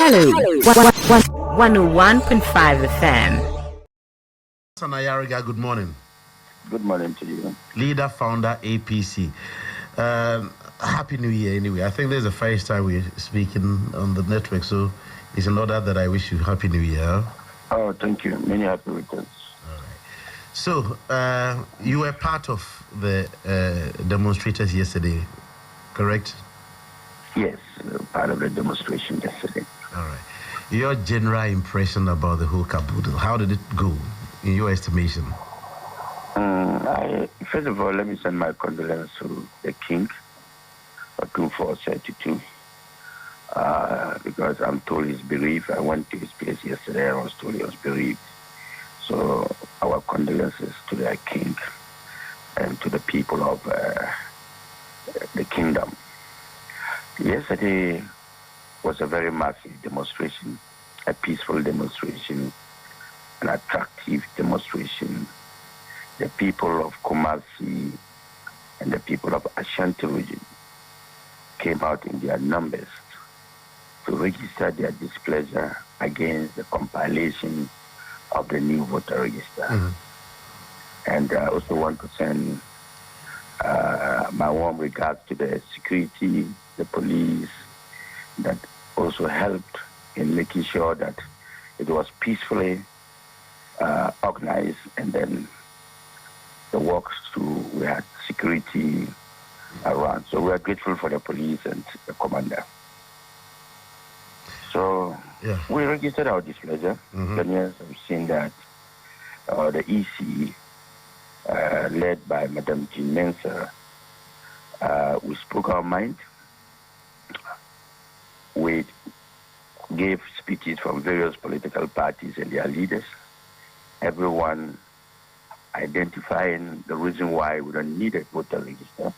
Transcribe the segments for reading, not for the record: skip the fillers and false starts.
Hello, 101.5 FM. Hassan Ayariga, good morning. Good morning to you. Leader, founder, APC. Happy New Year anyway. I think this is the first time we're speaking on the network, so it's in order that I wish you Happy New Year. Oh, thank you. Many happy returns. All right. So, you were part of the demonstrators yesterday, correct? Yes, part of the demonstration yesterday. All right. Your general impression about the whole caboodle, how did it go in your estimation? First of all, let me send my condolences to the king for 2432 because I'm told he's bereaved. I went to his place yesterday and I was told he was bereaved. So our condolences to the king and to the people of the kingdom. Yesterday was a very massive demonstration, a peaceful demonstration, an attractive demonstration. The people of Kumasi and the people of Ashanti region came out in their numbers to register their displeasure against the compilation of the new voter register. Mm-hmm. And I also want to send my warm regards to the security, the police, that also helped in making sure that it was peacefully organized, and then the works we had security around. So we are grateful for the police and the commander. So we registered our displeasure. Kenyans have seen that the EC, led by Madam Jean Mensah, we spoke our mind. We gave speeches from various political parties and their leaders, everyone identifying the reason why we don't need a voter register.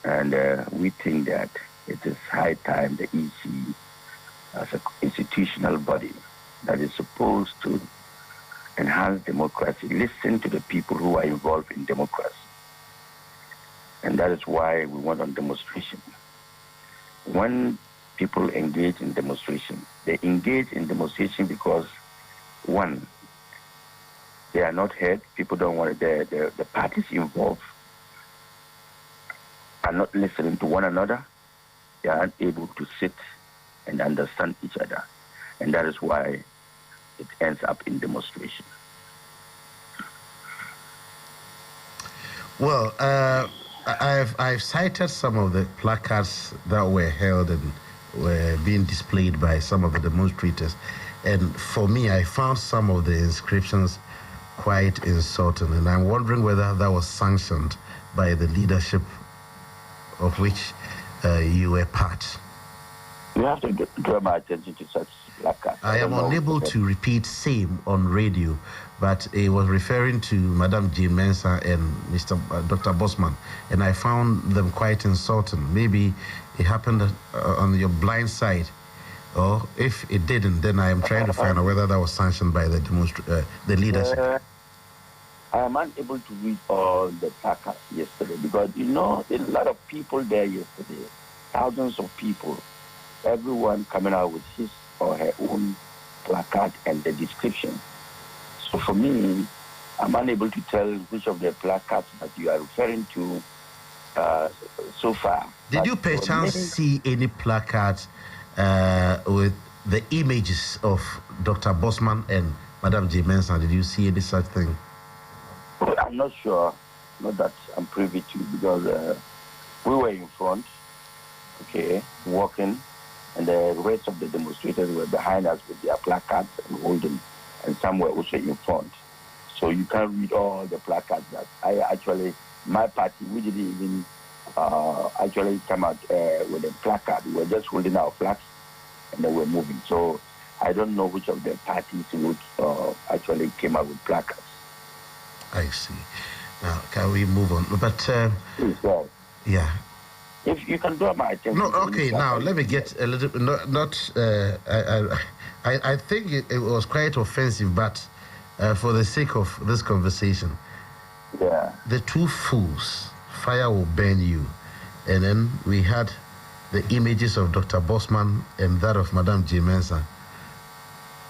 And we think that it is high time the EC, as an institutional body that is supposed to enhance democracy, listen to the people who are involved in democracy. And that is why we went on demonstration. When people engage in demonstration, they engage in demonstration because, one, they are not heard. People don't want the parties involved are not listening to one another. They are unable to sit and understand each other. And that is why it ends up in demonstration. Well, I've cited some of the placards that were held and were being displayed by some of the demonstrators. And for me, I found some of the inscriptions quite insulting. And I'm wondering whether that was sanctioned by the leadership of which you were part. You have to draw my attention to such placards. I am unable to repeat same on radio, but it was referring to Madam Jean Mensah and Dr. Bosman, and I found them quite insulting. Maybe it happened on your blind side, or if it didn't, then I am trying to find out whether that was sanctioned by the leadership. I am unable to read all the placards yesterday because, a lot of people there yesterday, thousands of people, everyone coming out with his or her own placard and the description. So for me, I'm unable to tell which of the placards that you are referring to so far. Did you perchance see any placards with the images of Dr. Bosman and Madam J. Mensah? Did you see any such thing? Well, I'm not sure. Not that I'm privy to, because we were in front, walking, and the rest of the demonstrators were behind us with their placards and holding, and some were also in front. So you can't read all the placards that my party, we didn't even actually come out with a placard. We were just holding our flags and then we're moving. So I don't know which of the parties would actually came out with placards. I see. Now, can we move on? But, yeah. If you can draw my attention. No, okay, now let me get a little I think it was quite offensive, but for the sake of this conversation, the two fools, fire will burn you. And then we had the images of Dr. Bosman and that of Madame J. Mensah?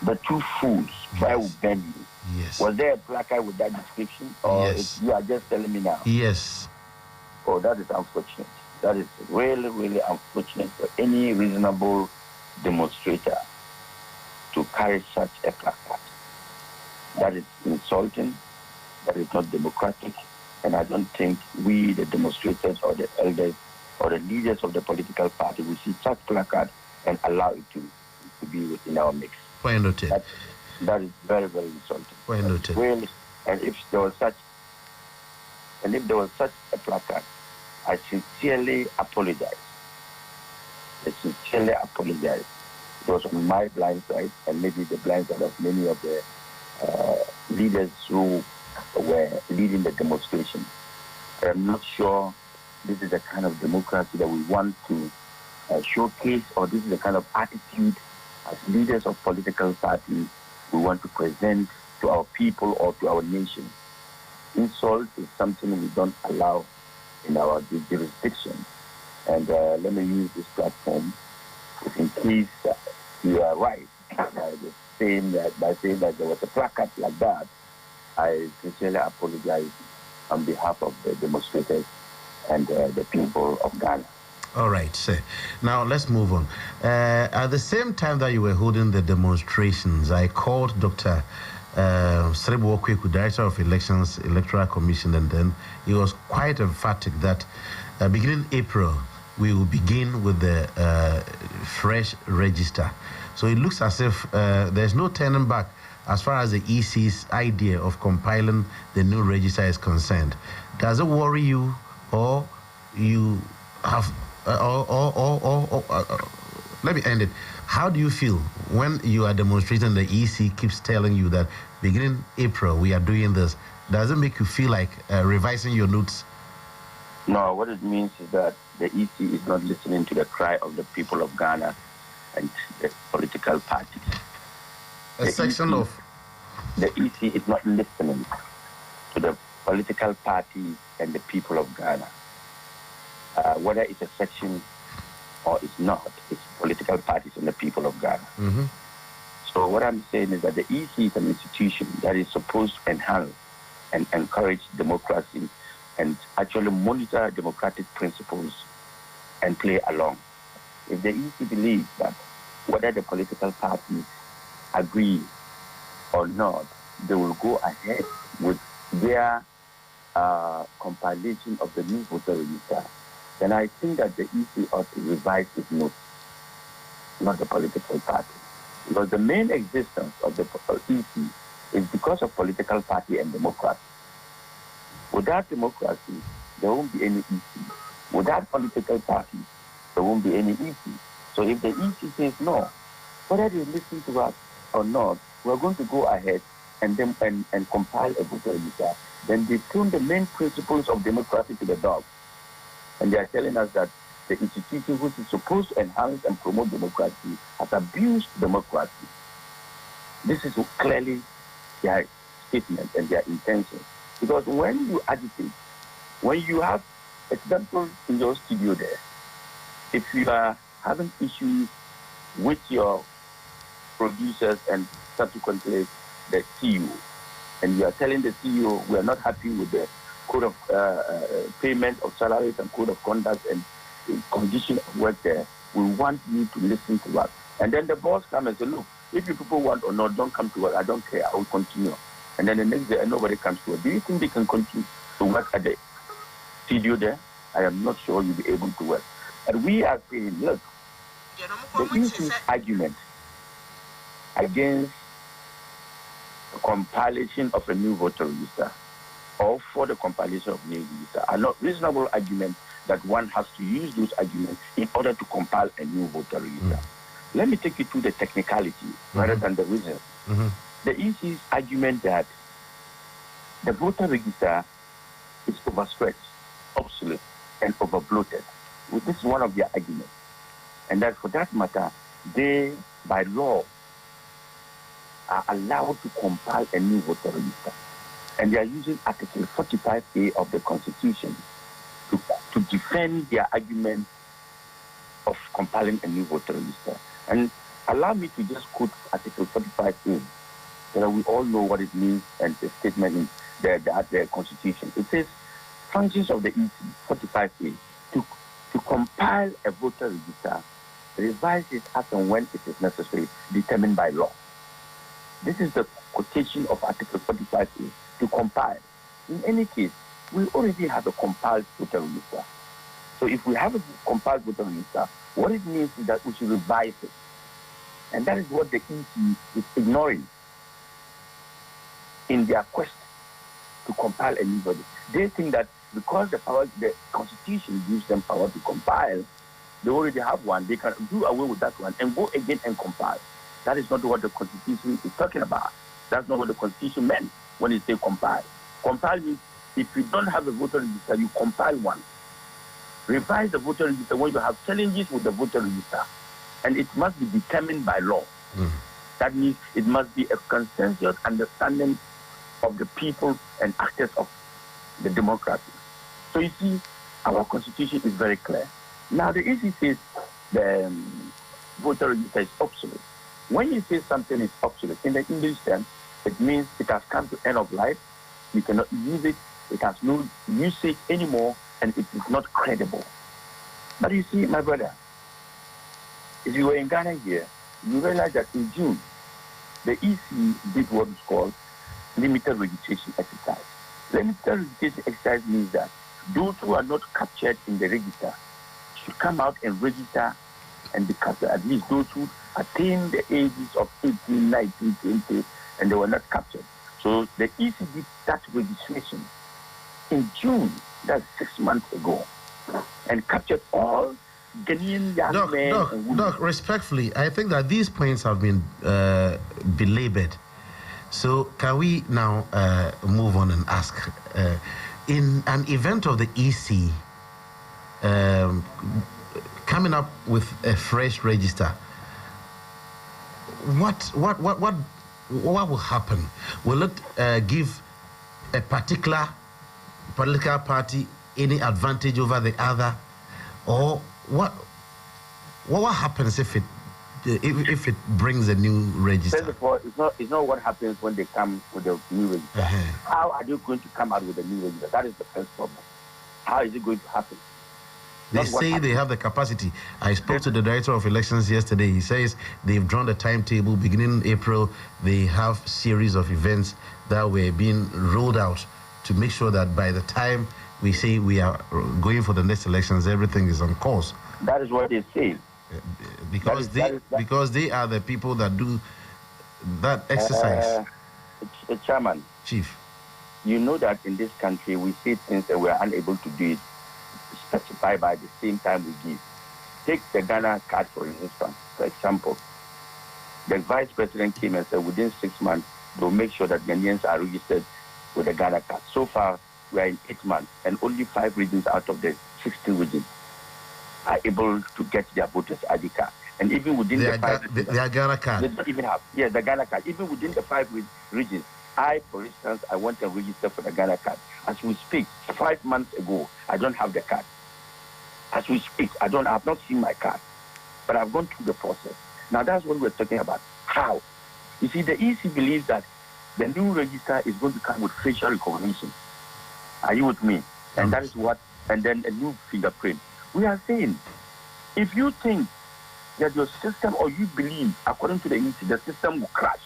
The two fools, why would them? Yes. Was there a placard with that description? Or yes. You are just telling me now? Yes. Oh, that is unfortunate. That is really, really unfortunate for any reasonable demonstrator to carry such a placard. That is insulting, that is not democratic, and I don't think we, the demonstrators or the elders or the leaders of the political party, will see such placard and allow it to be within our mix. Point noted. That is very, very insulting. Point noted. Really, and if there was such a placard, I sincerely apologize. It was on my blind side and maybe the blind side of many of the leaders who were leading the demonstration. I'm not sure this is the kind of democracy that we want to showcase, or this is the kind of attitude as leaders of political parties we want to present to our people or to our nation. Insult is something we don't allow in our jurisdiction. And let me use this platform if in case you are right by saying that there was a placard like that. I sincerely apologize on behalf of the demonstrators and the people of Ghana. All right, sir. Now let's move on. At the same time that you were holding the demonstrations, I called Dr. Srebu Okweku, Director of Elections, Electoral Commission, and then he was quite emphatic that beginning April, we will begin with the fresh register. So it looks as if there's no turning back as far as the EC's idea of compiling the new register is concerned. Does it worry you, or you have, let me end it. How do you feel when you are demonstrating, the EC keeps telling you that beginning April we are doing this? Does it make you feel like revising your notes? No, what it means is that the EC is not listening to the cry of the people of Ghana and the political parties. The EC is not listening to the political parties and the people of Ghana. Whether it's a section or it's not, it's political parties and the people of Ghana. Mm-hmm. So what I'm saying is that the EC is an institution that is supposed to enhance and encourage democracy and actually monitor democratic principles and play along. If the EC believes that whether the political parties agree or not, they will go ahead with their compilation of the new voter register, then I think that the EC ought to revise its notes, not the political party. Because the main existence of the EC is because of political party and democracy. Without democracy, there won't be any EC. Without political parties, there won't be any EC. So if the EC says no, whether they listen to us or not, we're going to go ahead and compile a voter register. Then they turn the main principles of democracy to the dogs. And they are telling us that the institution which is supposed to enhance and promote democracy has abused democracy. This is clearly their statement and their intention. Because when you agitate, when you have examples in your studio there, if you are having issues with your producers and subsequently the CEO, and you are telling the CEO we are not happy with the code of payment of salaries and code of conduct and condition of work there, we want you to listen to us. And then the boss comes and says, look, if you people want or not, don't come to us. I don't care. I will continue. And then the next day, nobody comes to us. Do you think they can continue to work at the studio there? I am not sure you'll be able to work. And we are saying, look, the EC's argument against the compilation of a new voter register or for the compilation of new register are not reasonable arguments that one has to use those arguments in order to compile a new voter register. Let me take you to the technicality rather than the reason. The EC's argument that the voter register is overstretched, obsolete, and overbloated. Well, this is one of their arguments. And that for that matter, they, by law, are allowed to compile a new voter register. And they are using Article 45A of the Constitution to defend their argument of compiling a new voter register. And allow me to just quote Article 45A, so that we all know what it means, and the statement in the Constitution. It says, functions of the EC, 45A, to compile a voter register, revise it as and when it is necessary, determined by law. This is the quotation of Article 45A, to compile. In any case, we already have a compiled voter register. So if we have a compiled voter register, what it means is that we should revise it. And that is what the EC is ignoring in their quest to compile a new body. They think that because the Constitution gives them power to compile, they already have one, they can do away with that one and go again and compile. That is not what the Constitution is talking about. That's not what the Constitution meant when it says compile. Compile means if you don't have a voter register, you compile one. Revise the voter register when you have challenges with the voter register. And it must be determined by law. That means it must be a consensus understanding of the people and actors of the democracy. So you see, our Constitution is very clear. Now the EC says the voter register is obsolete. When you say something is obsolete, in the English term, it means it has come to end of life, you cannot use it, it has no usage anymore, and it is not credible. But you see, my brother, if you were in Ghana here, you realize that in June, the EC did what is called limited registration exercise. Limited registration exercise means that those who are not captured in the register should come out and register and be captured. At least those who attain the ages of 18, 19, 20, and they were not captured. So the EC did that registration in June, that's 6 months ago, and captured all Ghanaian young men and women. Doc, respectfully, I think that these points have been belabored. So can we now move on and ask, in an event of the EC coming up with a fresh register, what will happen? Will it give a particular political party any advantage over the other, or what happens if it brings a new register? First of all, it's not what happens when they come with a new register. How are they going to come out with a new register? That is the first problem. How is it going to happen? They say they have the capacity. I spoke to the director of elections yesterday. He says they've drawn the timetable. Beginning April, they have series of events that were being rolled out to make sure that by the time we say we are going for the next elections, everything is on course. That is what they say. Because they are the people that do that exercise. Chairman. Chief. You know that in this country we say things and we are unable to do it specified by the same time we give. Take the Ghana card for instance. For example, the vice president came and said within 6 months they'll make sure that Ghanaians are registered with the Ghana card. So far we are in 8 months and only 5 regions out of the 16 regions are able to get their voters ID card. And even within the Ghana card. They don't even have. Yes, the Ghana card. Even within the 5 regions. For instance, I want to register for the Ghana card. As we speak, 5 months ago, I don't have the card. As we speak, I have not seen my card. But I've gone through the process. Now that's what we're talking about. How? You see, the EC believes that the new register is going to come with facial recognition. Are you with me? And that is what, and then a new fingerprint. We are saying, if you think that your system, or you believe, according to the EC, the system will crash,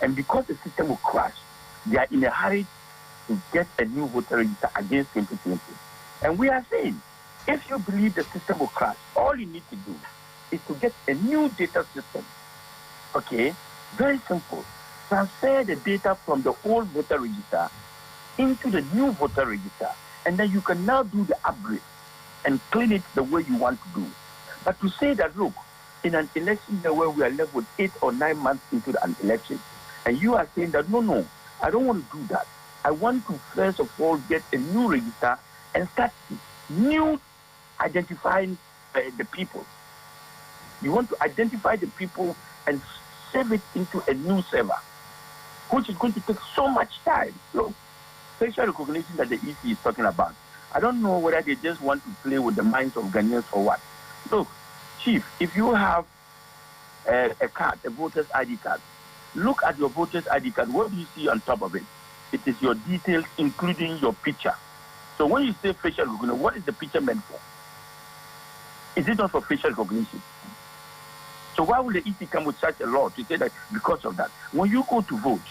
and because the system will crash, they are in a hurry to get a new voter register against 2020. And we are saying, if you believe the system will crash, all you need to do is to get a new data system. Okay? Very simple. Transfer the data from the old voter register into the new voter register, and then you can now do the upgrade and clean it the way you want to do. But to say that, look, in an election year where we are left with 8 or 9 months into an election, and you are saying that, no, I don't want to do that. I want to first of all get a new register and start new identifying the people. You want to identify the people and save it into a new server, which is going to take so much time. Look, facial recognition that the EC is talking about, I don't know whether they just want to play with the minds of Ghanaians or what. Look, Chief, if you have a card, a voter's ID card, look at your voter's ID card. What do you see on top of it? It is your details, including your picture. So when you say facial recognition, what is the picture meant for? Is it not for facial recognition? So why would the EC come with such a law to say that because of that? When you go to vote,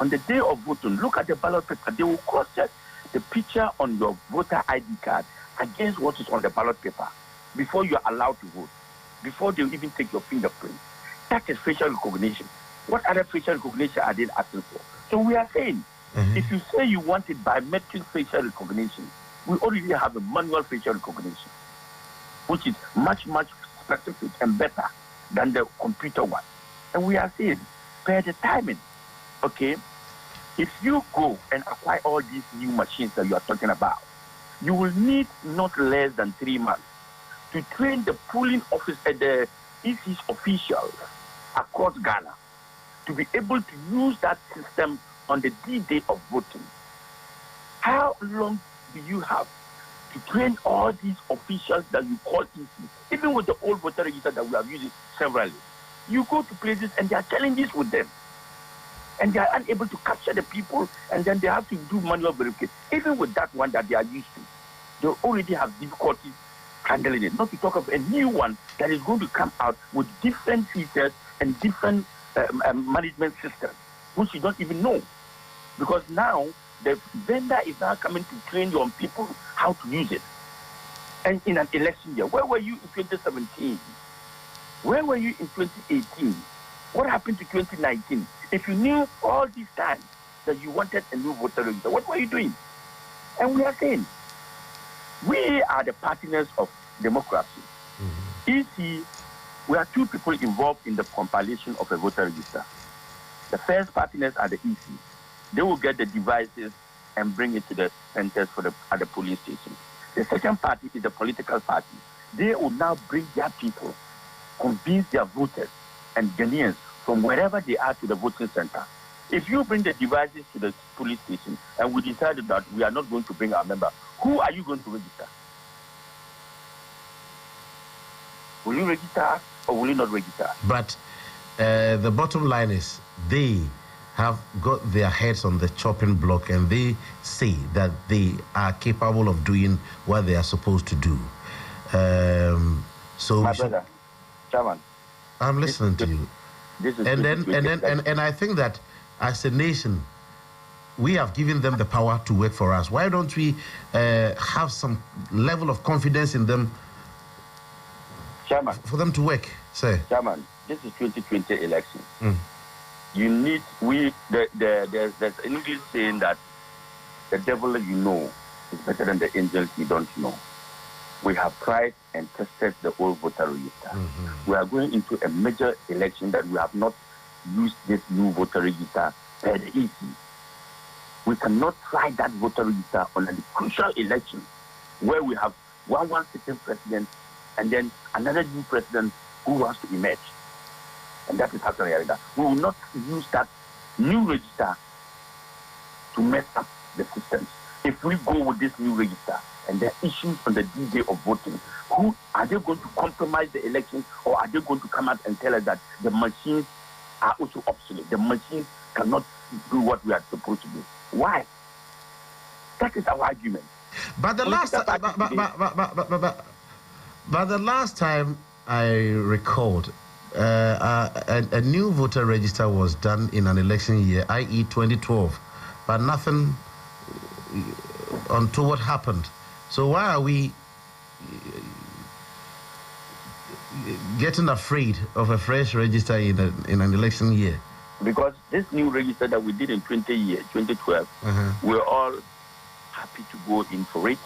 on the day of voting, look at the ballot paper. They will cross-check the picture on your voter ID card against what is on the ballot paper before you are allowed to vote, before they even take your fingerprint. That is facial recognition. What other facial recognition are they asking for? So we are saying, if you say you wanted biometric facial recognition, we already have a manual facial recognition, which is much, much specific and better than the computer one. And we are saying, per the timing, okay, if you go and acquire all these new machines that you are talking about, you will need not less than 3 months to train the polling office at the EC's officials across Ghana to be able to use that system on the D-day of voting. How long do you have to train all these officials that you call EC? Even with the old voter register that we have used severally, you go to places and there are challenges with them. And they are unable to capture the people, and then they have to do manual verification. Even with that one that they are used to, they already have difficulties handling it. Not to talk of a new one that is going to come out with different features and different management systems, which you don't even know. Because now the vendor is now coming to train your people how to use it. And in an election year, where were you in 2017? Where were you in 2018? What happened to 2019? If you knew all this time that you wanted a new voter register, what were you doing? And we are saying, we are the partners of democracy. EC, we are 2 people involved in the compilation of a voter register. The first partners are the EC. They will get the devices and bring it to the centers at the polling station. The second party is the political party. They will now bring their people, convince their voters and Ghanaians from wherever they are to the voting center. If you bring the devices to the police station and we decided that we are not going to bring our member, who are you going to register? Will you register or will you not register? But the bottom line is they have got their heads on the chopping block and they say that they are capable of doing what they are supposed to do. So my brother, Chairman, I'm listening to you. And I think that as a nation, we have given them the power to work for us. Why don't we have some level of confidence in them, Chairman, for them to work? Say, Chairman, this is 2020 elections. You need there's an English saying that the devil you know is better than the angels you don't know. We have tried and tested the old voter register. We are going into a major election that we have not used this new voter register per the EC. We cannot try that voter register on a crucial election where we have one sitting president and then another new president who wants to emerge. And that is Hassan Ayariga. We will not use that new register to mess up the systems. If we go with this new register and the issues on the D-day of voting, who are they going to compromise the election, or are they going to come out and tell us that the machines are also obsolete? The machines cannot do what we are supposed to do. Why? That is our argument. But the last time I recalled, a new voter register was done in an election year, i.e. 2012, but nothing untoward happened. So why are we getting afraid of a fresh register in an election year? Because this new register that we did in 2012, we're all happy to go in for it.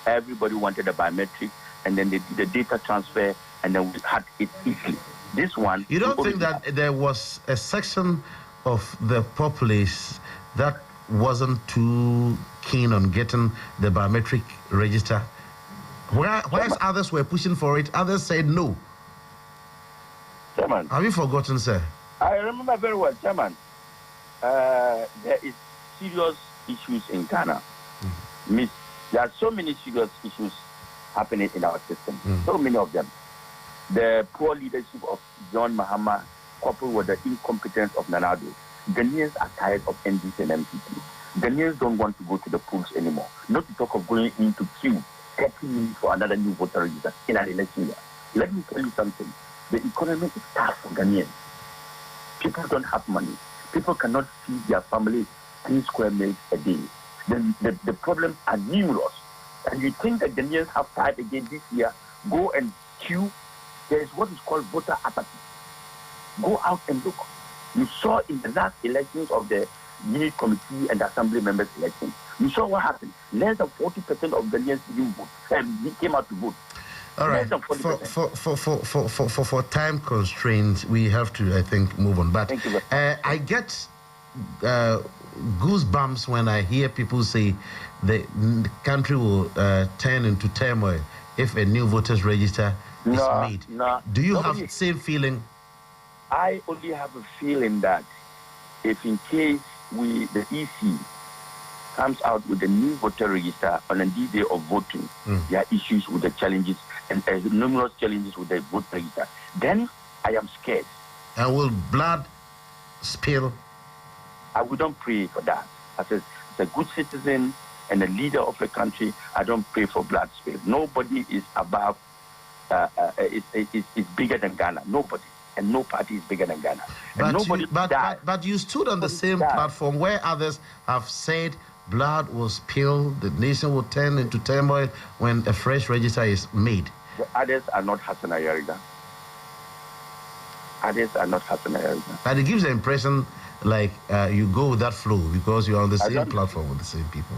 Everybody wanted a biometric, and then they did the data transfer, and then we had it easily. This one... You don't think that there was a section of the populace that wasn't too keen on getting the biometric register? Whereas others were pushing for it, others said no. Chairman. Have you forgotten, sir? I remember very well, Chairman. There is serious issues in Ghana. There are so many serious issues happening in our system. So many of them. the poor leadership of John Mahama, coupled with the incompetence of Nanado, Ghanaians are tired of NDC and MPP. Ghanaians don't want to go to the polls anymore. Not to talk of going into queue 30 minutes for another new voter register in an election year. Let me tell you something. The economy is tough for Ghanaians. People don't have money. People cannot feed their families 3 square meals a day. The problems are numerous. And you think that Ghanaians have fight again this year, go and queue. There is what is called voter apathy. Go out and look. You saw in the last elections of the unit committee and assembly members elections, you saw what happened. Less than 40% of Ghanaians didn't vote, came out to vote. All right. For time constraints, we have to, I think, move on. But I get goosebumps when I hear people say the country will turn into turmoil if a new voters register is made. Do you have the same feeling? I only have a feeling that if in case the EC comes out with a new voter register on the day of voting, there are issues with the challenges and numerous challenges with the voter register, then I am scared. And will blood spill? I wouldn't pray for that. As a good citizen and a leader of a country, I don't pray for blood spill. Nobody is above, is bigger than Ghana. Nobody. And no party is bigger than Ghana. But you stood on the same platform where others have said blood will spill, the nation will turn into turmoil when a fresh register is made. The others are not Hassan Ayariga. Others are not Hassan Ayariga. But it gives the impression like you go with that flow because you're on the same platform with the same people.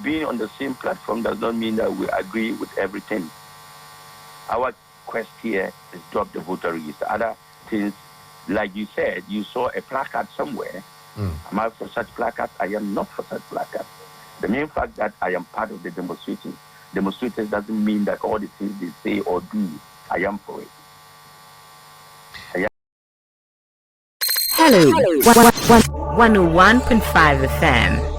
Being on the same platform does not mean that we agree with everything. Our quest here is drop the voter register. Other things, like you said, you saw a placard somewhere. Am I for such placards? I am not for such placards. The main fact that I am part of the demonstrators doesn't mean that all the things they say or do, I am for it. Hello, 101.5 FM.